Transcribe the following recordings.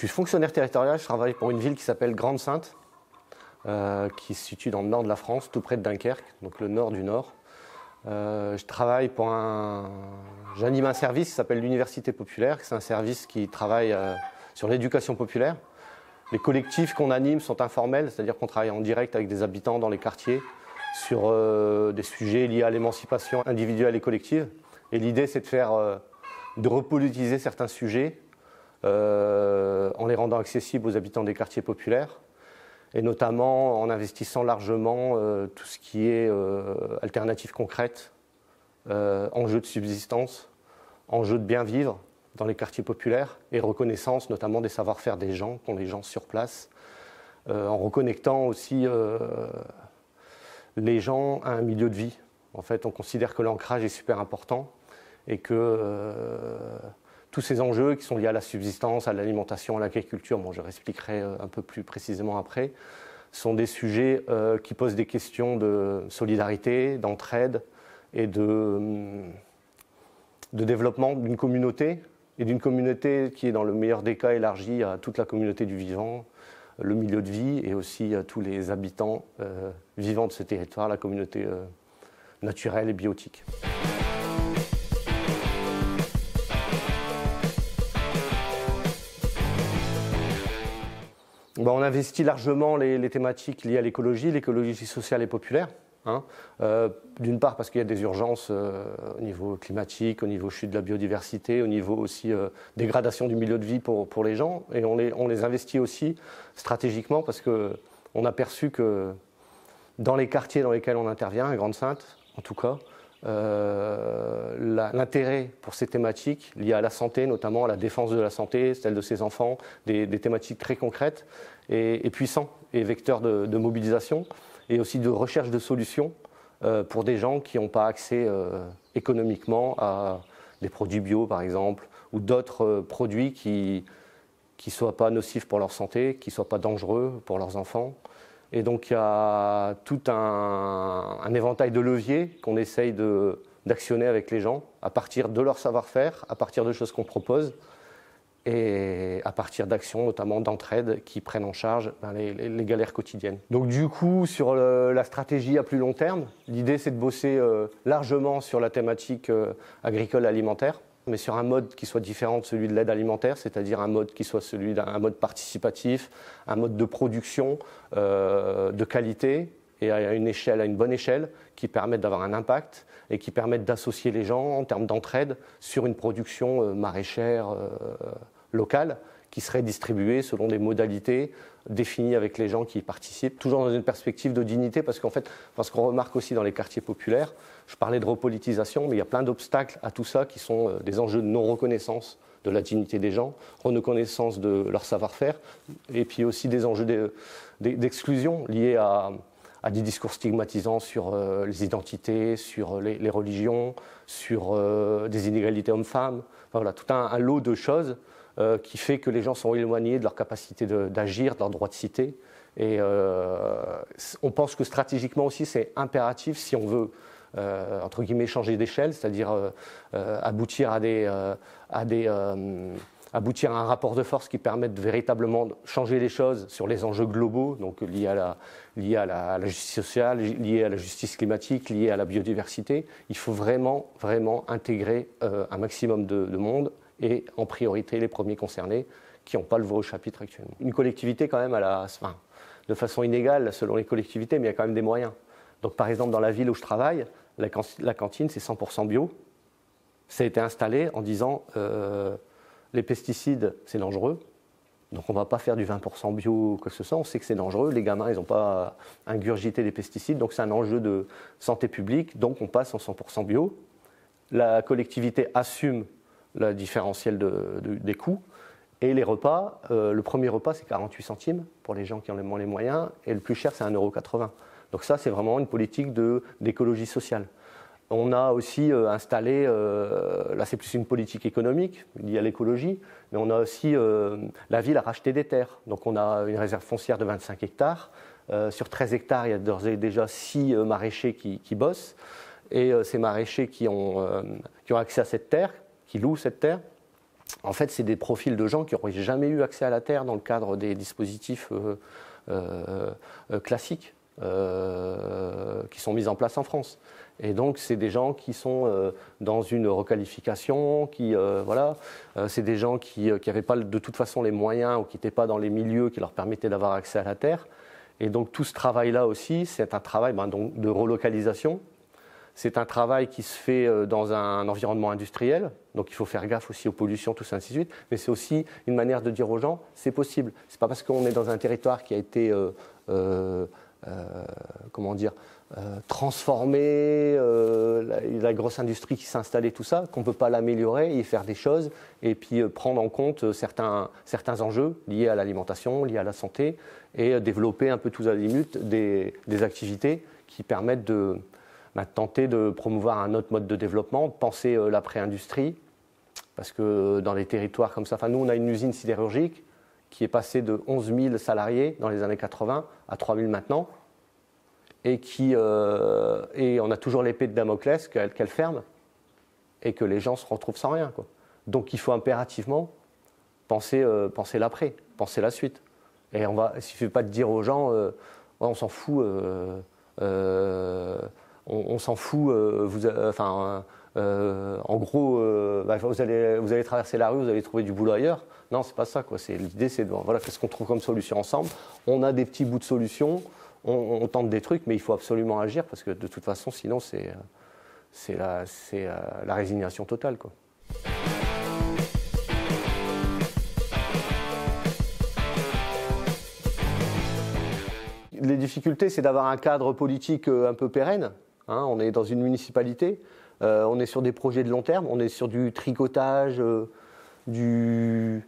suis fonctionnaire territorial, je travaille pour une ville qui s'appelle Grande-Synthe, qui se situe dans le nord de la France, tout près de Dunkerque, donc le nord du nord. Je travaille pour j'anime un service qui s'appelle l'Université Populaire, c'est un service qui travaille sur l'éducation populaire. Les collectifs qu'on anime sont informels, c'est-à-dire qu'on travaille en direct avec des habitants dans les quartiers sur des sujets liés à l'émancipation individuelle et collective. Et l'idée, c'est de repolitiser certains sujets en les rendant accessibles aux habitants des quartiers populaires, et notamment en investissant largement tout ce qui est alternatives concrètes, enjeux de subsistance, enjeux de bien vivre dans les quartiers populaires et reconnaissance notamment des savoir-faire des gens, qu'ont les gens sur place, en reconnectant aussi les gens à un milieu de vie. En fait, on considère que l'ancrage est super important et que tous ces enjeux qui sont liés à la subsistance, à l'alimentation, à l'agriculture, bon, je réexpliquerai un peu plus précisément après, sont des sujets qui posent des questions de solidarité, d'entraide et de développement d'une communauté, et d'une communauté qui est dans le meilleur des cas élargie à toute la communauté du vivant, le milieu de vie et aussi à tous les habitants vivants de ce territoire, la communauté naturelle et biotique. Bon, on investit largement les thématiques liées à l'écologie sociale et populaire. D'une part parce qu'il y a des urgences au niveau climatique, au niveau chute de la biodiversité, au niveau aussi dégradation du milieu de vie pour les gens, et on les investit aussi stratégiquement parce qu'on a perçu que dans les quartiers dans lesquels on intervient, à Grande-Synthe en tout cas, l'intérêt pour ces thématiques liées à la santé, notamment à la défense de la santé, celle de ses enfants, des thématiques très concrètes et puissants et vecteurs de mobilisation, et aussi de recherche de solutions pour des gens qui n'ont pas accès économiquement à des produits bio, par exemple, ou d'autres produits qui ne soient pas nocifs pour leur santé, qui ne soient pas dangereux pour leurs enfants. Et donc il y a tout un éventail de leviers qu'on essaye d'actionner avec les gens, à partir de leur savoir-faire, à partir de choses qu'on propose, et à partir d'actions notamment d'entraide qui prennent en charge les galères quotidiennes. Donc du coup, sur la stratégie à plus long terme, l'idée c'est de bosser largement sur la thématique agricole et alimentaire, mais sur un mode qui soit différent de celui de l'aide alimentaire, c'est-à-dire un mode qui soit celui d'un mode participatif, un mode de production de qualité et à une bonne échelle, qui permettent d'avoir un impact et qui permettent d'associer les gens en termes d'entraide sur une production maraîchère locale qui serait distribuée selon des modalités définies avec les gens qui y participent, toujours dans une perspective de dignité, parce qu'en fait, ce qu'on remarque aussi dans les quartiers populaires, je parlais de repolitisation, mais il y a plein d'obstacles à tout ça qui sont des enjeux de non-reconnaissance de la dignité des gens, reconnaissance de leur savoir-faire, et puis aussi des enjeux d'exclusion liés à des discours stigmatisants sur les identités, sur les religions, sur des inégalités hommes-femmes. Enfin, voilà, tout un lot de choses qui fait que les gens sont éloignés de leur capacité d'agir, de leur droit de cité. Et on pense que stratégiquement aussi, c'est impératif si on veut, entre guillemets, changer d'échelle, c'est-à-dire aboutir aboutir à un rapport de force qui permette de véritablement changer les choses sur les enjeux globaux, donc liés à la justice sociale, liés à la justice climatique, liés à la biodiversité. Il faut vraiment intégrer un maximum de monde, et en priorité les premiers concernés qui n'ont pas le voix au chapitre actuellement. Une collectivité quand même, de façon inégale selon les collectivités, mais il y a quand même des moyens. Donc par exemple dans la ville où je travaille, la cantine c'est 100% bio. Ça a été installé en disant les pesticides c'est dangereux, donc on ne va pas faire du 20% bio que ce soit, on sait que c'est dangereux, les gamins ils n'ont pas ingurgité des pesticides, donc c'est un enjeu de santé publique, donc on passe en 100% bio. La collectivité assume le différentiel des coûts. Et les repas, le premier repas c'est 48 centimes pour les gens qui ont les moins les moyens, et le plus cher c'est 1,80 €. Donc ça c'est vraiment une politique d'écologie sociale. On a aussi installé, là c'est plus une politique économique liée à l'écologie, mais on a aussi, la ville a racheté des terres. Donc on a une réserve foncière de 25 hectares. Sur 13 hectares, il y a d'ores et déjà 6 maraîchers qui bossent. Et ces maraîchers qui ont accès à cette terre, qui louent cette terre, en fait, c'est des profils de gens qui n'auraient jamais eu accès à la terre dans le cadre des dispositifs classiques qui sont mis en place en France. Et donc, c'est des gens qui sont dans une requalification, voilà, c'est des gens qui n'avaient pas de toute façon les moyens ou qui n'étaient pas dans les milieux qui leur permettaient d'avoir accès à la terre. Et donc, tout ce travail-là aussi, c'est un travail donc, de relocalisation. C'est un travail qui se fait dans un environnement industriel, donc il faut faire gaffe aussi aux pollutions, tout ça, ainsi de suite. Mais c'est aussi une manière de dire aux gens, c'est possible. C'est pas parce qu'on est dans un territoire qui a été, comment dire, transformé, la grosse industrie qui s'est installée, tout ça, qu'on ne peut pas l'améliorer et faire des choses, et puis prendre en compte certains enjeux liés à l'alimentation, liés à la santé, et développer un peu tous azimuts des activités qui permettent de tenter de promouvoir un autre mode de développement, de penser l'après-industrie, parce que dans les territoires comme ça, nous on a une usine sidérurgique qui est passée de 11 000 salariés dans les années 80 à 3 000 maintenant, et on a toujours l'épée de Damoclès qu'elle ferme, et que les gens se retrouvent sans rien, quoi. Donc il faut impérativement penser l'après, penser la suite. Et il ne suffit pas de dire aux gens, ouais, on s'en fout, on s'en fout, en gros, vous allez traverser la rue, vous allez trouver du boulot ailleurs. Non, c'est pas ça, quoi. L'idée, c'est voilà, qu'est-ce qu'on trouve comme solution ensemble. On a des petits bouts de solutions, on tente des trucs, mais il faut absolument agir parce que de toute façon, sinon, c'est la résignation totale, quoi. Les difficultés, c'est d'avoir un cadre politique un peu pérenne. On est dans une municipalité, on est sur des projets de long terme, on est sur du tricotage, de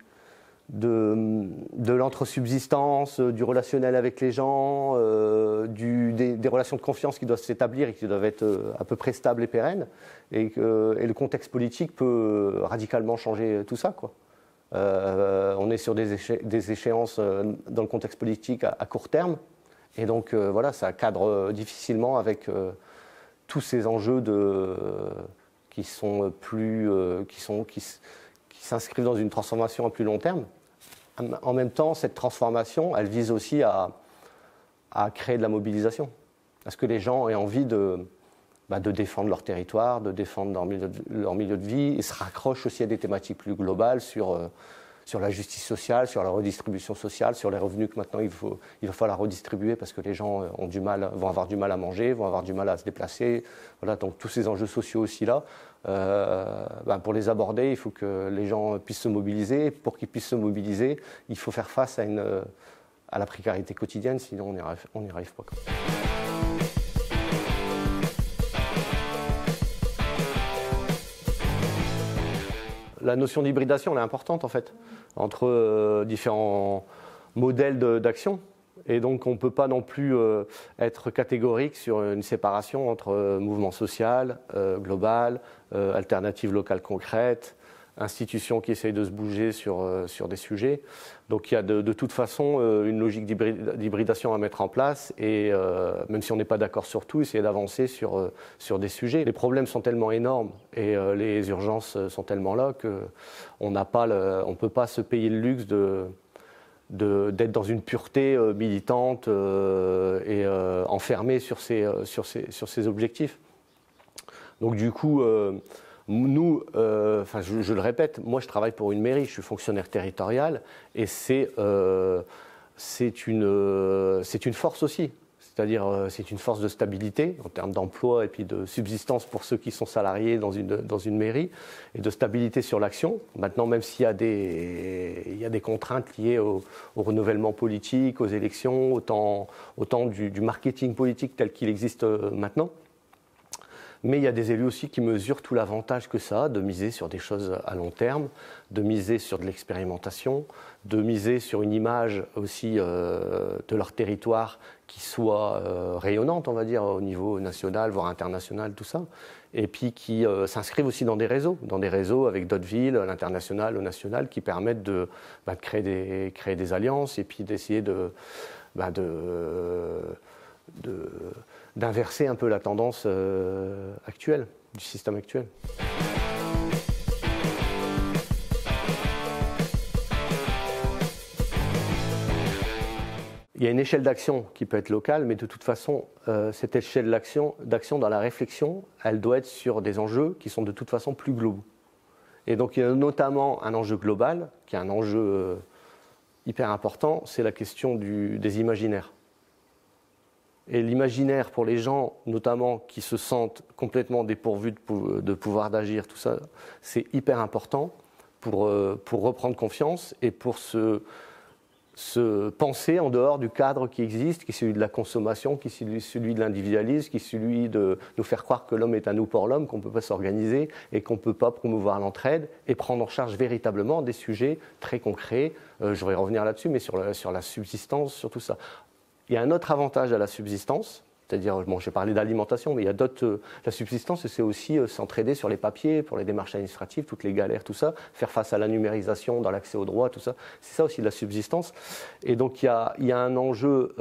l'entre-subsistance, du relationnel avec les gens, des relations de confiance qui doivent s'établir et qui doivent être à peu près stables et pérennes. Et le contexte politique peut radicalement changer tout ça, quoi. On est sur des échéances dans le contexte politique à court terme. Et donc, voilà, ça cadre difficilement avec tous ces enjeux qui s'inscrivent dans une transformation à plus long terme. En même temps, cette transformation, elle vise aussi à créer de la mobilisation. À ce que les gens aient envie de défendre leur territoire, de défendre leur milieu de vie, et se raccrochent aussi à des thématiques plus globales sur la justice sociale, sur la redistribution sociale, sur les revenus que maintenant il va falloir redistribuer parce que les gens vont avoir du mal à manger, vont avoir du mal à se déplacer. Voilà, donc tous ces enjeux sociaux aussi là, pour les aborder, il faut que les gens puissent se mobiliser. Pour qu'ils puissent se mobiliser, il faut faire face à la précarité quotidienne, sinon on n'y arrive pas, quoi. La notion d'hybridation, elle est importante en fait, entre différents modèles d'action. Et donc on ne peut pas non plus être catégorique sur une séparation entre mouvement social, global, alternative locale concrète, institutions qui essayent de se bouger sur des sujets. Donc il y a de toute façon une logique d'hybridation à mettre en place et même si on n'est pas d'accord sur tout, essayer d'avancer sur des sujets. Les problèmes sont tellement énormes et les urgences sont tellement là qu'on ne peut pas se payer le luxe d'être dans une pureté militante et enfermée sur ses objectifs. Donc du coup, nous, je le répète, moi je travaille pour une mairie, je suis fonctionnaire territorial et c'est une force aussi. C'est-à-dire c'est une force de stabilité en termes d'emploi et puis de subsistance pour ceux qui sont salariés dans une mairie et de stabilité sur l'action. Maintenant, même s'il y a des contraintes liées au renouvellement politique, aux élections, autant du marketing politique tel qu'il existe maintenant. Mais il y a des élus aussi qui mesurent tout l'avantage que ça a de miser sur des choses à long terme, de miser sur de l'expérimentation, de miser sur une image aussi de leur territoire qui soit rayonnante, on va dire, au niveau national, voire international, tout ça. Et puis qui s'inscrivent aussi dans des réseaux avec d'autres villes, à l'international, au national, qui permettent de créer des alliances et puis d'essayer d'inverser un peu la tendance actuelle, du système actuel. il y a une échelle d'action qui peut être locale, mais de toute façon, cette échelle d'action dans la réflexion, elle doit être sur des enjeux qui sont de toute façon plus globaux. Et donc il y a notamment un enjeu global, qui est un enjeu hyper important, c'est la question des imaginaires. Et l'imaginaire pour les gens, notamment qui se sentent complètement dépourvus de pouvoir d'agir, tout ça, c'est hyper important pour reprendre confiance et pour se penser en dehors du cadre qui existe, qui est celui de la consommation, qui est celui de l'individualisme, qui est celui de nous faire croire que l'homme est à nous pour l'homme, qu'on ne peut pas s'organiser et qu'on ne peut pas promouvoir l'entraide et prendre en charge véritablement des sujets très concrets. Je vais revenir là-dessus, mais sur la subsistance, sur tout ça. Il y a un autre avantage à la subsistance, c'est-à-dire, bon, j'ai parlé d'alimentation, mais il y a d'autres. La subsistance, c'est aussi s'entraider sur les papiers, pour les démarches administratives, toutes les galères, tout ça, faire face à la numérisation dans l'accès aux droits, tout ça. C'est ça aussi la subsistance. Et donc, il y a un enjeu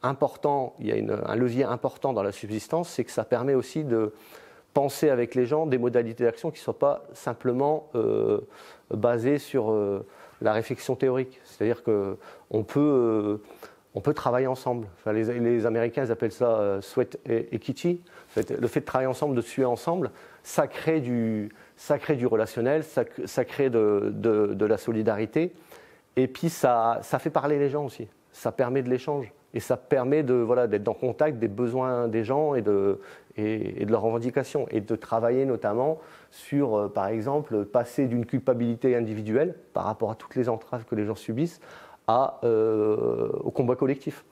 important, il y a un levier important dans la subsistance, c'est que ça permet aussi de penser avec les gens des modalités d'action qui ne soient pas simplement basées sur la réflexion théorique. C'est-à-dire qu'on peut. On peut travailler ensemble. Enfin, les Américains ils appellent ça sweat equity. Le fait de travailler ensemble, de suer ensemble, ça crée du relationnel, ça crée de la solidarité. Et puis ça fait parler les gens aussi. Ça permet de l'échange. Et ça permet d'être en contact des besoins des gens et de leurs revendications. Et de travailler notamment sur, par exemple, passer d'une culpabilité individuelle par rapport à toutes les entraves que les gens subissent au combat collectif.